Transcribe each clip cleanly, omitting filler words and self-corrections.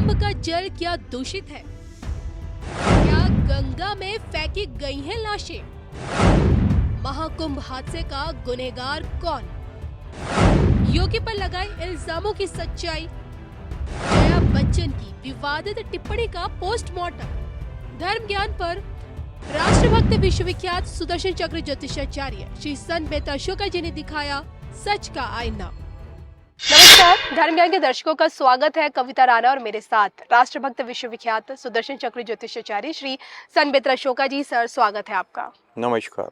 महाकुंभ का जल क्या दूषित है? क्या गंगा में फेंकी गई हैं लाशें? महाकुंभ हादसे का गुनहगार कौन? योगी पर लगाए इल्जामों की सच्चाई, जया बच्चन की विवादित टिप्पणी का पोस्टमार्टम, धर्म ज्ञान पर राष्ट्रभक्त विश्वविख्यात सुदर्शन चक्र ज्योतिषाचार्य श्री संत बेता अशोका जी ने दिखाया सच का आईना। नमस्कार, धर्म ज्ञान के दर्शकों का स्वागत है। कविता राणा और मेरे साथ राष्ट्रभक्त विश्वविख्यात सुदर्शन चक्र ज्योतिषाचार्य श्री संत बेता अशोका जी। सर, स्वागत है आपका। नमस्कार।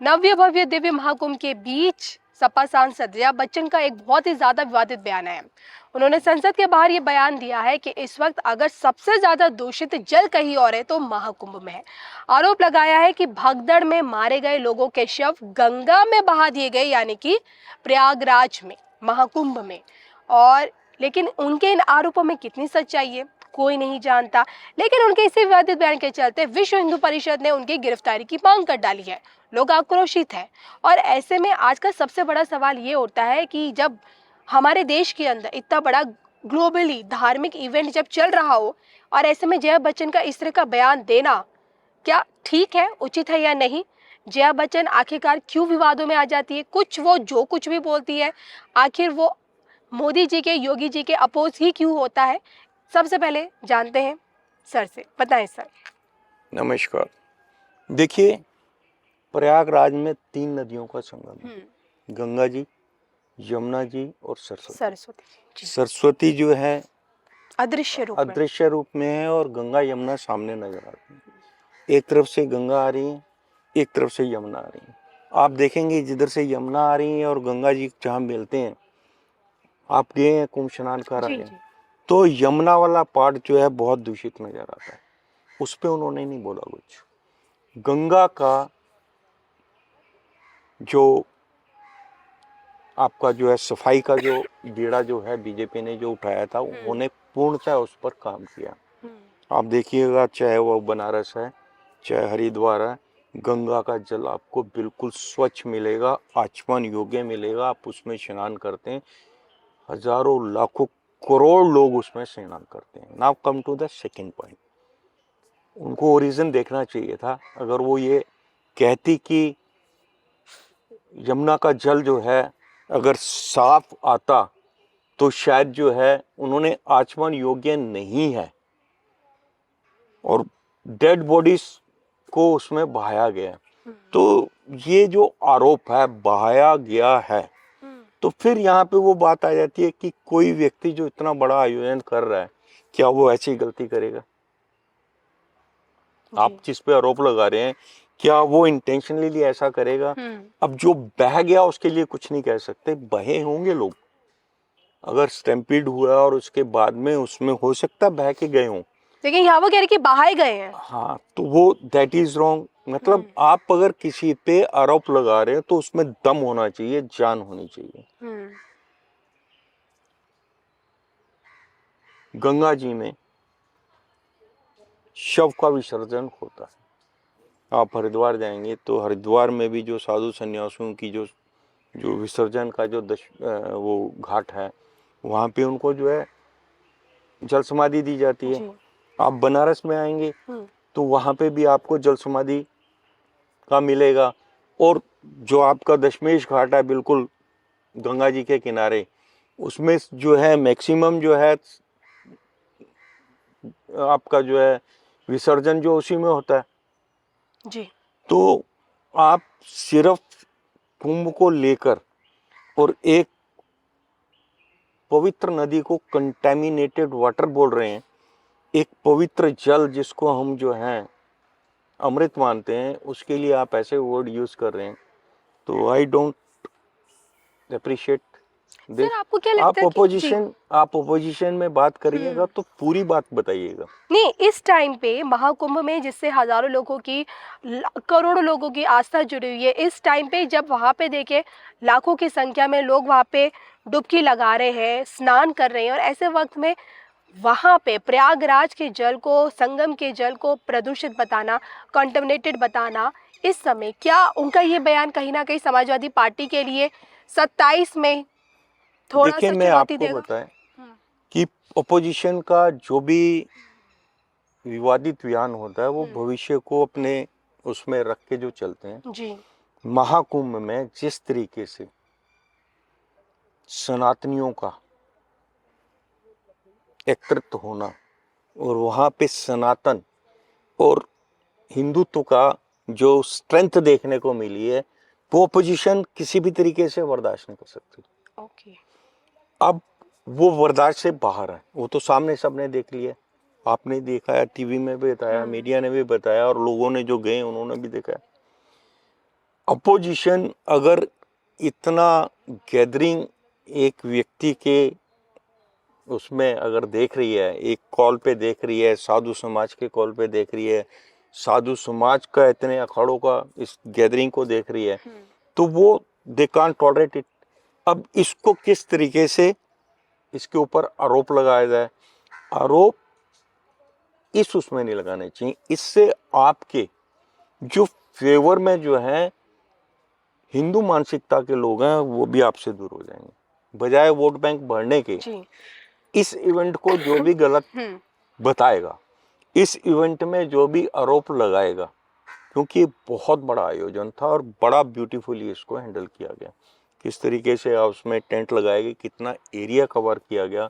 नव्य भव्य दिव्य महाकुंभ के बीच सपा सांसद जया बच्चन का एक बहुत ही ज्यादा विवादित बयान है। उन्होंने संसद के बाहर ये बयान दिया है कि इस वक्त अगर सबसे ज्यादा दूषित जल कहीं और है तो महाकुंभ में है। आरोप लगाया है कि भगदड़ में मारे गए लोगों के शव गंगा में बहा दिए गए, यानी कि प्रयागराज में, महाकुंभ में। और लेकिन उनके इन आरोपों में कितनी सच्चाई है कोई नहीं जानता। लेकिन उनके इसी विवादित बयान के चलते विश्व हिंदू परिषद ने उनकी गिरफ्तारी की मांग कर डाली है। लोग आक्रोशित हैं और ऐसे में आज का सबसे बड़ा सवाल ये उठता है कि जब हमारे देश के अंदर इतना बड़ा ग्लोबली धार्मिक इवेंट जब चल रहा हो और ऐसे में जया बच्चन का इस तरह का बयान देना क्या ठीक है, उचित है या नहीं? जया बच्चन आखिरकार क्यों विवादों में आ जाती है? वो जो कुछ भी बोलती है आखिर वो मोदी जी के, योगी जी के अपोज ही क्यों होता है? सबसे पहले जानते हैं सर से, बताएं सर। नमस्कार। देखिए, प्रयागराज में 3 नदियों का संगम है, गंगा जी, यमुना जी और सरस्वती। सरस्वती जो है अदृश्य रूप में है और गंगा यमुना सामने नजर आती है। एक तरफ से गंगा आ रही है, एक तरफ से यमुना आ रही है। आप देखेंगे जिधर से यमुना आ रही है और गंगा जी जहाँ मिलते हैं, आप गए हैं कुंभ स्नान कर आए हैं, तो यमुना वाला पार्ट जो है बहुत दूषित नजर आता है। उस पे उन्होंने नहीं बोला कुछ। गंगा का जो आपका जो है सफाई का जो बीड़ा जो है बीजेपी ने जो उठाया था, उन्होंने पूर्णतः उस पर काम किया। आप देखिएगा, चाहे वो बनारस है चाहे हरिद्वार है, गंगा का जल आपको बिल्कुल स्वच्छ मिलेगा, आचमन योग्य मिलेगा। आप उसमें स्नान करते हैं, हजारों लाखों करोड़ लोग उसमें स्नान करते हैं। Now come to the second point. उनको ओरिजिन देखना चाहिए था। अगर वो ये कहती कि यमुना का जल जो है अगर साफ आता तो शायद जो है उन्होंने आचमन योग्य नहीं है और डेड बॉडीज को उसमें बहाया गया। तो ये जो आरोप है बहाया गया है, तो फिर यहाँ पे वो बात आ जाती है कि कोई व्यक्ति जो इतना बड़ा आयोजन कर रहा है, क्या वो ऐसी गलती करेगा? आप जिस पे आरोप लगा रहे हैं, क्या वो इंटेंशनली ऐसा करेगा? अब जो बह गया उसके लिए कुछ नहीं कह सकते, बहे होंगे लोग। अगर स्टैम्पीड हुआ और उसके बाद में उसमें हो सकता बह के गए हों, लेकिन यहाँ वो कह रहे कि बहाए गए हैं। हाँ, तो वो दैट इज रॉन्ग। मतलब आप अगर किसी पे आरोप लगा रहे हो तो उसमें दम होना चाहिए, जान होनी चाहिए। गंगा जी में शव का विसर्जन होता है। आप हरिद्वार जाएंगे तो हरिद्वार में भी जो साधु सन्यासियों की जो विसर्जन का जो वो घाट है, वहाँ पे उनको जो है जल समाधि दी जाती है। आप बनारस में आएंगे तो वहाँ पे भी आपको जल समाधि का मिलेगा। और जो आपका दशमेश घाट है बिल्कुल गंगा जी के किनारे, उसमें जो है मैक्सिमम जो है आपका जो है विसर्जन जो उसी में होता है जी। तो आप सिर्फ कुंभ को लेकर और एक पवित्र नदी को कंटेमिनेटेड वाटर बोल रहे हैं, एक पवित्र जल जिसको हम जो है अमृत मानते हैं, उसके लिए आप ऐसे वर्ड यूज कर रहे हैं। तो आई डोंट अप्रिशिएट दिस। आपको क्या लगता है आप ओपोजिशन में बात करिएगा तो पूरी बात बताइएगा। नहीं, इस टाइम पे महाकुंभ में जिससे हजारों लोगों की, करोड़ों लोगों की आस्था जुड़ी हुई है, इस टाइम पे जब वहाँ पे देखे लाखों की संख्या में लोग वहाँ पे डुबकी लगा रहे हैं, स्नान कर रहे हैं, और ऐसे वक्त में वहाँ पे प्रयागराज के जल को, संगम के जल को प्रदूषित बताना, कंटामिनेटेड बताना, इस समय क्या उनका ये बयान कहीं ना कहीं समाजवादी पार्टी के लिए 27 में थोड़ा सा देखिए, मैं चुनौती आपको देगा? बताएं, कि अपोजिशन का जो भी विवादित बयान होता है वो भविष्य को अपने उसमें रख के जो चलते हैं। जी। महाकुंभ में जिस तरीके से सनातनियों का एकत्रित होना और वहां पे सनातन और हिंदुत्व का जो स्ट्रेंथ देखने को मिली है, वो अपोजिशन किसी भी तरीके से बर्दाश्त नहीं कर सकती। ओके। अब वो बर्दाश्त से बाहर है, वो तो सामने सबने देख लिया, आपने देखा है, टीवी में भी बताया, मीडिया ने भी बताया और लोगों ने जो गए उन्होंने भी देखा है। अपोजिशन अगर इतना गैदरिंग एक व्यक्ति के उसमें अगर देख रही है, एक कॉल पे देख रही है, साधु समाज के कॉल पे देख रही है, साधु समाज का इतने अखाड़ों का इस गैदरिंग को देख रही है, तो वो दे कांट टॉलरेट इट। अब इसको किस तरीके से इसके ऊपर आरोप लगाया जाए, आरोप इस उसमें नहीं लगाने चाहिए, इससे आपके जो फेवर में जो है हिंदू मानसिकता के लोग हैं वो भी आपसे दूर हो जाएंगे। बजाय वोट बैंक बढ़ने के जी। इस इवेंट को जो भी गलत बताएगा, इस इवेंट में जो भी आरोप लगाएगा, क्योंकि ये बहुत बड़ा आयोजन था और बड़ा ब्यूटीफुली इसको हैंडल किया गया, किस तरीके से उसमें टेंट लगाए गए, कितना एरिया कवर किया गया,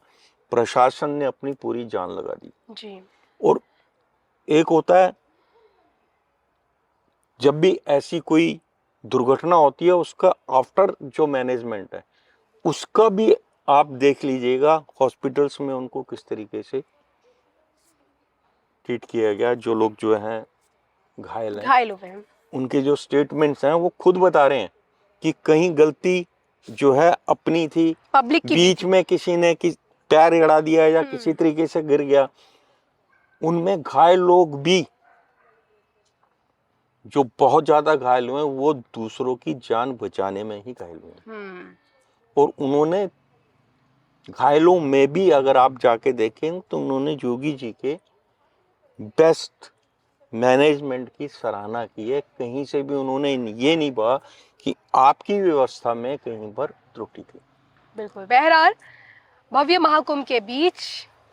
प्रशासन ने अपनी पूरी जान लगा दी जी। और एक होता है जब भी ऐसी कोई दुर्घटना होती है उसका आफ्टर जो मैनेजमेंट है उसका भी आप देख लीजिएगा, हॉस्पिटल्स में उनको किस तरीके से ट्रीट किया गया, जो लोग जो हैं घायल हुए हैं। उनके जो स्टेटमेंट्स हैं वो खुद बता रहे हैं कि कहीं गलती जो है अपनी थी, पब्लिक की बीच में किसी ने पैर अड़ा दिया या किसी तरीके से गिर गया। उनमें घायल लोग भी जो बहुत ज्यादा घायल हुए वो दूसरों की जान बचाने में ही घायल हुए और उन्होंने घायलों में भी अगर आप जाके देखें तो उन्होंने योगी जी के बेस्ट मैनेजमेंट की सराहना की है। कहीं से भी उन्होंने ये नहीं कहा कि आपकी व्यवस्था में कहीं पर त्रुटि थी। बिल्कुल। बहरहाल भव्य महाकुंभ के बीच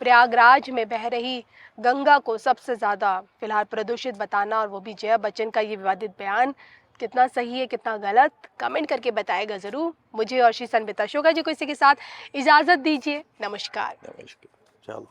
प्रयागराज में बह रही गंगा को सबसे ज्यादा फिलहाल प्रदूषित बताना और वो भी जया बच्चन का ये विवादित बयान कितना सही है कितना गलत, कमेंट करके बताएगा जरूर। मुझे और श्री संबिता शोगा जी को इसी के साथ इजाजत दीजिए। नमस्कार। नमस्कार। चलो।